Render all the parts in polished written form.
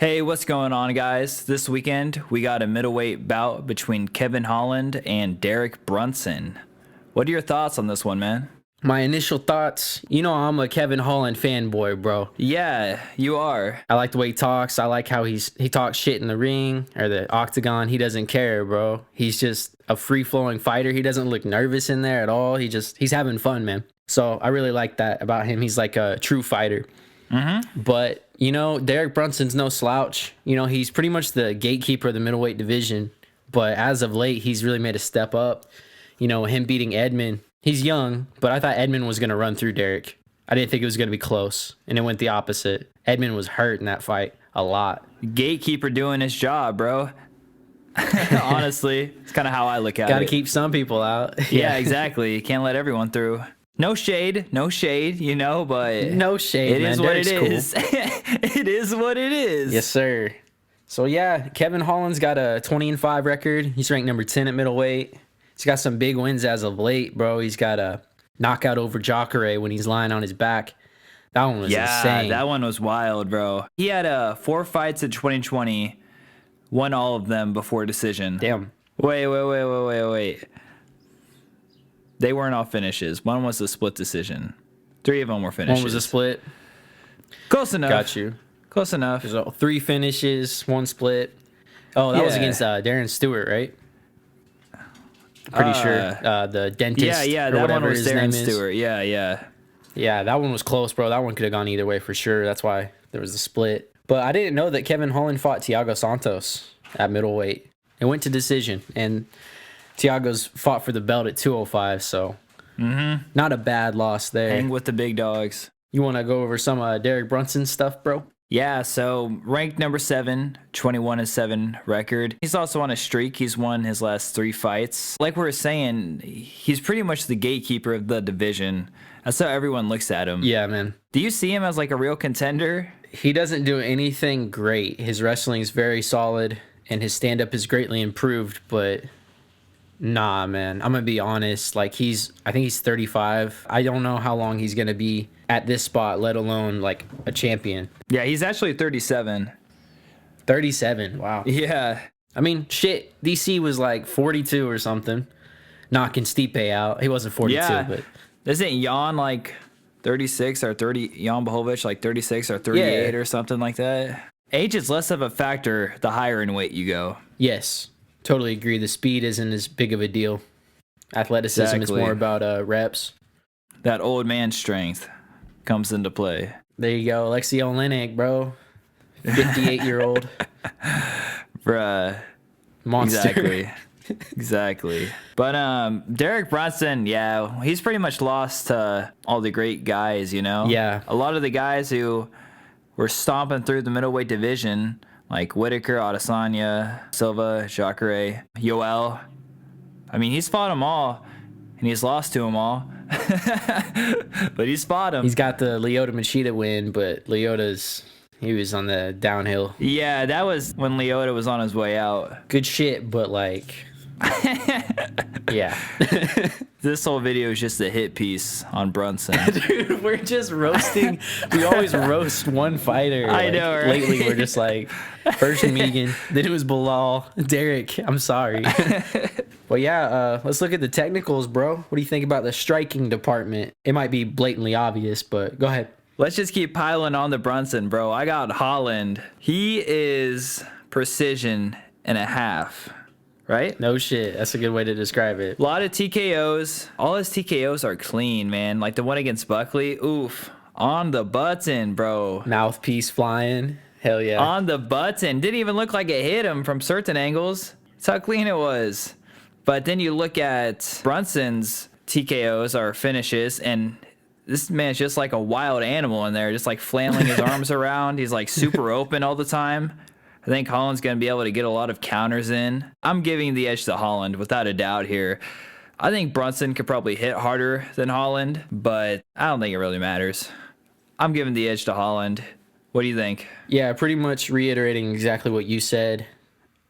Hey, what's going on, guys? This weekend, we got a middleweight bout between Kevin Holland and Derek Brunson. What are your thoughts on this one, man? My initial thoughts, I'm a Kevin Holland fanboy, bro. Yeah, you are. I like the way he talks. I like how he talks shit in the ring or the octagon. He doesn't care, bro. He's just a free-flowing fighter. He doesn't look nervous in there at all. He's having fun, man. So I really like that about him. He's like a true fighter. But, Derek Brunson's no slouch. He's pretty much the gatekeeper of the middleweight division. But as of late, he's really made a step up. Him beating Edmund. He's young, but I thought Edmund was going to run through Derek. I didn't think it was going to be close, and it went the opposite. Edmund was hurt in that fight a lot. Gatekeeper doing his job, bro. Honestly, it's kind of how I look at it. Got to keep some people out. Yeah, exactly. You can't let everyone through. No shade, but No shade, it man. is what Derek's it cool. is. It is what it is. Yes, sir. So, yeah, Kevin Holland's got a 20-5 record. He's ranked number 10 at middleweight. He's got some big wins as of late, bro. He's got a knockout over Jacare when he's lying on his back. That one was insane. That one was wild, bro. He had 4 fights in 2020, won all of them before decision. Damn. Wait. They weren't all finishes. One was a split decision. 3 of them were finishes. One was a split. Close enough. Got you. Close enough. There's 3 finishes, 1 split. Oh, that was against Darren Stewart, right? Pretty sure the dentist. Yeah, or that whatever one was his Darren name is. Stewart. Yeah. Yeah, that one was close, bro. That one could have gone either way for sure. That's why there was a split. But I didn't know that Kevin Holland fought Thiago Santos at middleweight. It went to decision, and Thiago's fought for the belt at 205, so not a bad loss there. Hang with the big dogs. You want to go over some Derek Brunson stuff, bro? Yeah, so ranked number 7, 21-7 record. He's also on a streak. He's won his last 3 fights. Like we were saying, he's pretty much the gatekeeper of the division. That's how everyone looks at him. Yeah, man. Do you see him as like a real contender? He doesn't do anything great. His wrestling is very solid, and his stand-up is greatly improved, but nah, man. I'm going to be honest. Like, I think he's 35. I don't know how long he's going to be at this spot, let alone like a champion. Yeah, he's actually 37. 37. Wow. Yeah. I mean, shit. DC was like 42 or something, knocking Stipe out. He wasn't 42, Yeah. but Isn't Jan like 36 or 30? Jan Bohovic like 36 or 38 or something like that? Age is less of a factor the higher in weight you go. yes, totally agree. The speed isn't as big of a deal. Athleticism is Exactly. more about reps. That old man strength comes into play. There you go, Alexei Olenek, bro. 58-year-old Bruh. monster. Exactly. But Derek Brunson, yeah, he's pretty much lost to all the great guys, Yeah. A lot of the guys who were stomping through the middleweight division, like Whitaker, Adesanya, Silva, Jacare, Yoel. I mean, he's fought them all, and he's lost to them all. But he's fought them. He's got the Lyoto Machida win, but he was on the downhill. Yeah, that was when Lyoto was on his way out. Good shit, but like, yeah. This whole video is just a hit piece on Brunson. Dude, we're just roasting. We always roast one fighter. I Like, know, right? Lately, we're just like, first Megan, then it was Bilal. Derek, I'm sorry. Well, yeah, let's look at the technicals, bro. What do you think about the striking department? It might be blatantly obvious, but go ahead. Let's just keep piling on the Brunson, bro. I got Holland. He is precision and a half, right? No shit. That's a good way to describe it. A lot of TKOs. All his TKOs are clean, man. Like the one against Buckley. Oof. On the button, bro. Mouthpiece flying. Hell yeah. On the button. Didn't even look like it hit him from certain angles. That's how clean it was. But then you look at Brunson's TKOs or finishes, and this man's just like a wild animal in there, just like flailing his arms around. He's like super open all the time. I think Holland's going to be able to get a lot of counters in. I'm giving the edge to Holland without a doubt here. I think Brunson could probably hit harder than Holland, but I don't think it really matters. I'm giving the edge to Holland. What do you think? Yeah, pretty much reiterating exactly what you said.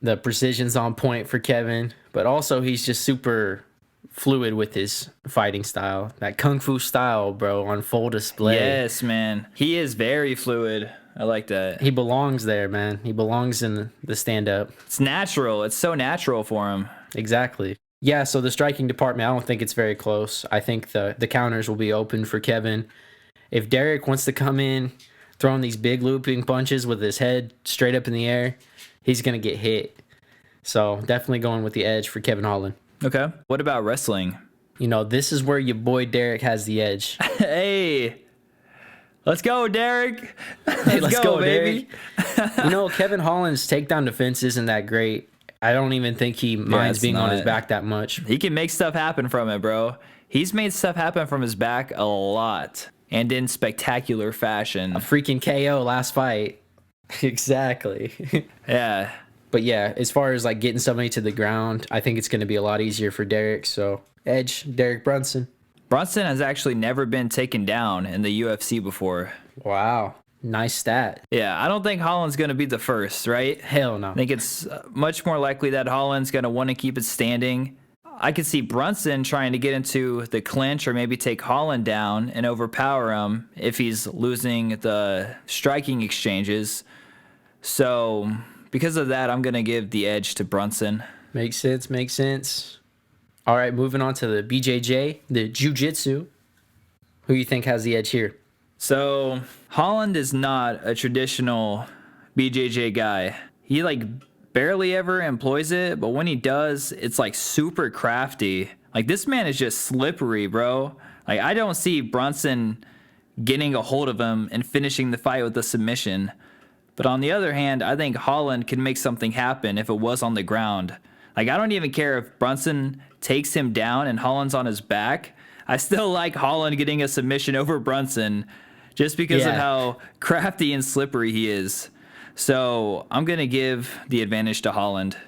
The precision's on point for Kevin, but also he's just super fluid with his fighting style. That kung fu style, bro, on full display. Yes, man. He is very fluid. I like that. He belongs there, man. He belongs in the stand-up. It's natural. It's so natural for him. Exactly. Yeah, so the striking department, I don't think it's very close. I think the counters will be open for Kevin. If Derek wants to come in throwing these big looping punches with his head straight up in the air, he's going to get hit. So definitely going with the edge for Kevin Holland. Okay. What about wrestling? You know, this is where your boy Derek has the edge. Hey, let's go, Derek. Let's go, baby. You know, Kevin Holland's takedown defense isn't that great. I don't even think he minds being on his back that much. He can make stuff happen from it, bro. He's made stuff happen from his back a lot and in spectacular fashion. A freaking KO last fight. Exactly. Yeah. But yeah, as far as like getting somebody to the ground, I think it's going to be a lot easier for Derek. So edge, Derek Brunson. Brunson has actually never been taken down in the UFC before. Wow. Nice stat. Yeah, I don't think Holland's going to be the first, right? Hell no. I think it's much more likely that Holland's going to want to keep it standing. I could see Brunson trying to get into the clinch or maybe take Holland down and overpower him if he's losing the striking exchanges. So because of that, I'm going to give the edge to Brunson. Makes sense. Makes sense. All right, moving on to the BJJ, the Jiu-Jitsu. Who you think has the edge here? So Holland is not a traditional BJJ guy. He like barely ever employs it, but when he does, it's like super crafty. Like this man is just slippery, bro. Like I don't see Brunson getting a hold of him and finishing the fight with a submission. But on the other hand, I think Holland can make something happen if it was on the ground. Like I don't even care if Brunson takes him down and Holland's on his back. I still like Holland getting a submission over Brunson just because of how crafty and slippery he is. So I'm going to give the advantage to Holland.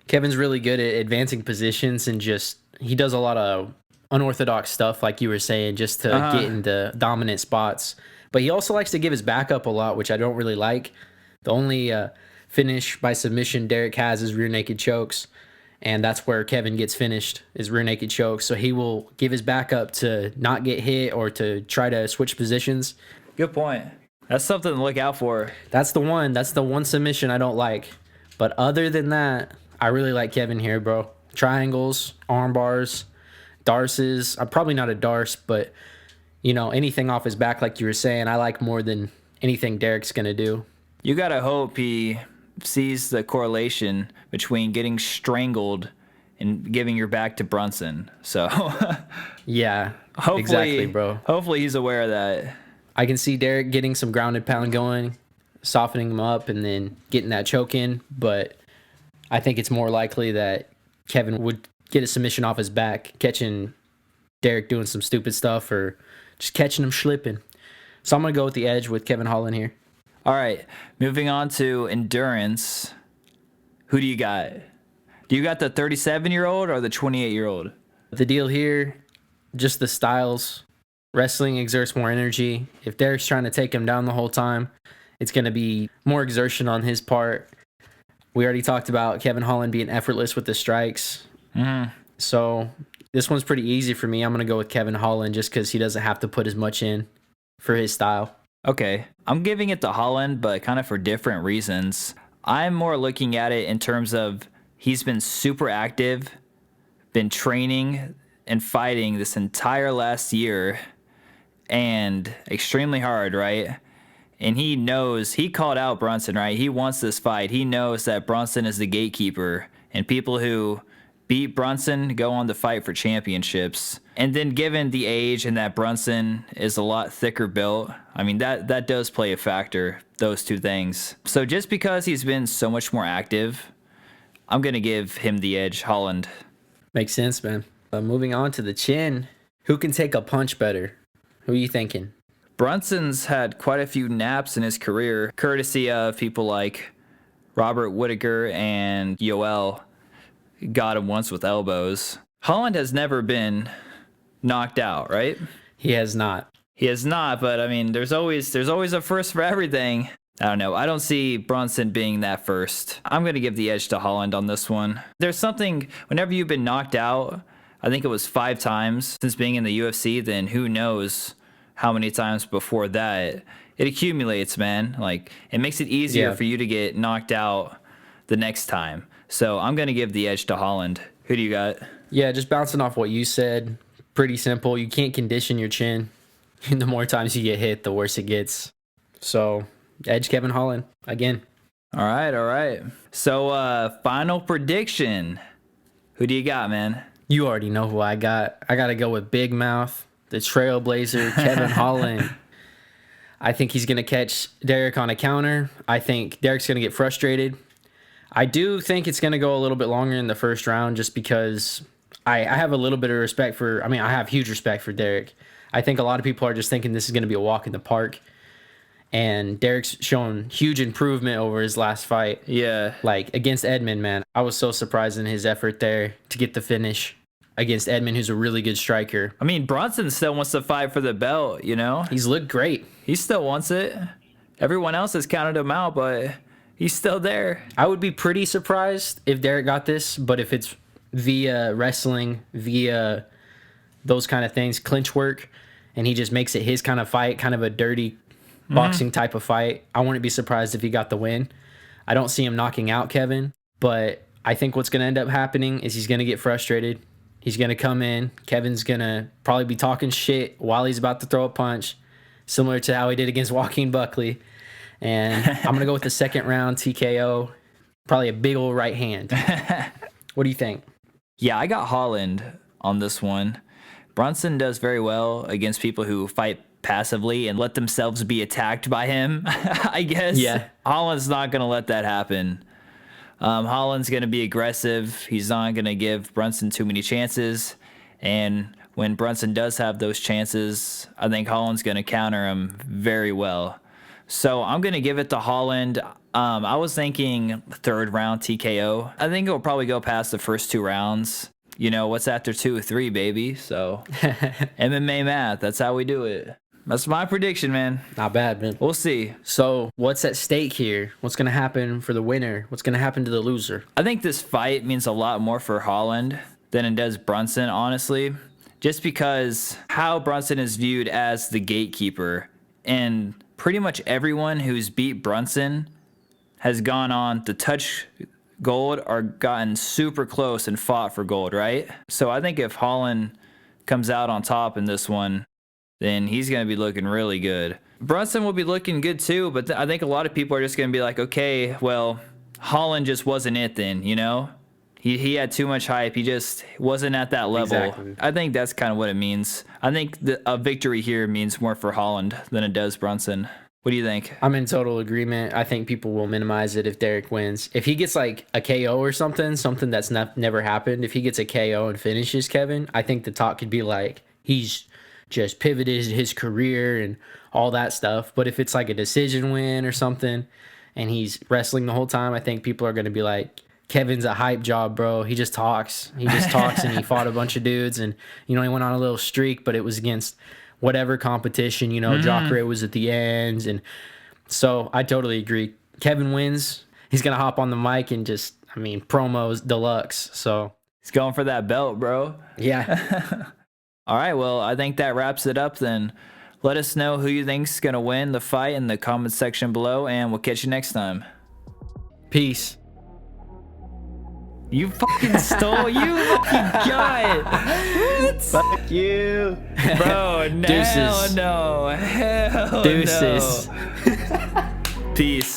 Kevin's really good at advancing positions and just, he does a lot of unorthodox stuff, like you were saying, just to get into dominant spots. But he also likes to give his back up a lot, which I don't really like. The only finish by submission Derek has is rear naked chokes. And that's where Kevin gets finished, is rear naked chokes. So he will give his back up to not get hit or to try to switch positions. Good point. That's something to look out for. That's the one. That's the one submission I don't like. But other than that, I really like Kevin here, bro. Triangles, arm bars, darces. I'm probably not a darce, but, you know, anything off his back, like you were saying, I like more than anything Derek's going to do. You got to hope he sees the correlation between getting strangled and giving your back to Brunson. So, yeah, hopefully, exactly, bro. Hopefully he's aware of that. I can see Derek getting some grounded pound going, softening him up, and then getting that choke in. But I think it's more likely that Kevin would get a submission off his back, catching Derek doing some stupid stuff or just catching him slipping. So I'm going to go with the edge with Kevin Holland here. All right, moving on to endurance. Who do you got? Do you got the 37-year-old or the 28-year-old? The deal here, just the styles. Wrestling exerts more energy. If Derek's trying to take him down the whole time, it's going to be more exertion on his part. We already talked about Kevin Holland being effortless with the strikes. So this one's pretty easy for me. I'm going to go with Kevin Holland just because he doesn't have to put as much in for his style. Okay, I'm giving it to Holland, but kind of for different reasons. I'm more looking at it in terms of he's been super active, been training and fighting this entire last year, and extremely hard, right? And he knows, he called out Brunson, right? He wants this fight. He knows that Brunson is the gatekeeper, and people who beat Brunson go on to fight for championships. And then given the age and that Brunson is a lot thicker built, I mean, that does play a factor, those two things. So just because he's been so much more active, I'm going to give him the edge, Holland. Makes sense, man. Moving on to the chin. Who can take a punch better? Who are you thinking? Brunson's had quite a few naps in his career, courtesy of people like Robert Whittaker and Yoel. Got him once with elbows. Holland has never been knocked out, right? He has not. He has not, but I mean, there's always a first for everything. I don't know. I don't see Brunson being that first. I'm going to give the edge to Holland on this one. There's something, whenever you've been knocked out, I think it was 5 times since being in the UFC, then who knows how many times before that. it accumulates, man. Like, it makes it easier Yeah. for you to get knocked out the next time. So I'm going to give the edge to Holland. Who do you got? Yeah, just bouncing off what you said. Pretty simple. You can't condition your chin. The more times you get hit, the worse it gets. So, edge Kevin Holland again. All right. So, final prediction. Who do you got, man? You already know who I got. I got to go with Big Mouth, the Trailblazer, Kevin Holland. I think he's going to catch Derek on a counter. I think Derek's going to get frustrated. I do think it's going to go a little bit longer in the first round just because I have a little bit of respect for, I have huge respect for Derek. I think a lot of people are just thinking this is going to be a walk in the park. And Derek's shown huge improvement over his last fight. Yeah. Like, against Edmund, man. I was so surprised in his effort there to get the finish against Edmund, who's a really good striker. I mean, Brunson still wants to fight for the belt, you know? He's looked great. He still wants it. Everyone else has counted him out, but he's still there. I would be pretty surprised if Derek got this, but if it's via wrestling, via those kind of things, clinch work, and he just makes it his kind of fight, kind of a dirty boxing type of fight, I wouldn't be surprised if he got the win. I don't see him knocking out Kevin, but I think what's going to end up happening is he's going to get frustrated. He's going to come in. Kevin's going to probably be talking shit while he's about to throw a punch, similar to how he did against Joaquin Buckley. And I'm going to go with the second round TKO, probably a big old right hand. What do you think? Yeah, I got Holland on this one. Brunson does very well against people who fight passively and let themselves be attacked by him, I guess. Yeah. Holland's not going to let that happen. Holland's going to be aggressive. He's not going to give Brunson too many chances. And when Brunson does have those chances, I think Holland's going to counter him very well. So I'm going to give it to Holland. I was thinking third round TKO. I think it'll probably go past the first 2 rounds. You know, what's after 2 or 3, baby? So MMA math, that's how we do it. That's my prediction, man. Not bad, man. We'll see. So what's at stake here? What's going to happen for the winner? What's going to happen to the loser? I think this fight means a lot more for Holland than it does Brunson, honestly. Just because how Brunson is viewed as the gatekeeper. And pretty much everyone who's beat Brunson has gone on to touch gold or gotten super close and fought for gold, right? So I think if Holland comes out on top in this one, then he's going to be looking really good. Brunson will be looking good too, but I think a lot of people are just going to be like, okay, well, Holland just wasn't it then, you know? He had too much hype. He just wasn't at that level. Exactly. I think that's kind of what it means. I think a victory here means more for Holland than it does Brunson. What do you think? I'm in total agreement. I think people will minimize it if Derek wins. If he gets like a KO or something that's never happened, if he gets a KO and finishes Kevin, I think the talk could be like, he's just pivoted his career and all that stuff. But if it's like a decision win or something and he's wrestling the whole time, I think people are going to be like, Kevin's a hype job, bro. He just talks. And he fought a bunch of dudes and, you know, he went on a little streak, but it was against whatever competition, you know, Jacare was at the ends. And so I totally agree. Kevin wins. He's going to hop on the mic and just, promos deluxe. So He's going for that belt, bro. yeah. All right, well, I think that wraps it up then. Let us know who you think's going to win the fight in the comment section below, and we'll catch you next time. Peace. You fucking stole. You fucking got it. Fuck you. Bro, Deuces. no. Hell Deuces. no. Peace.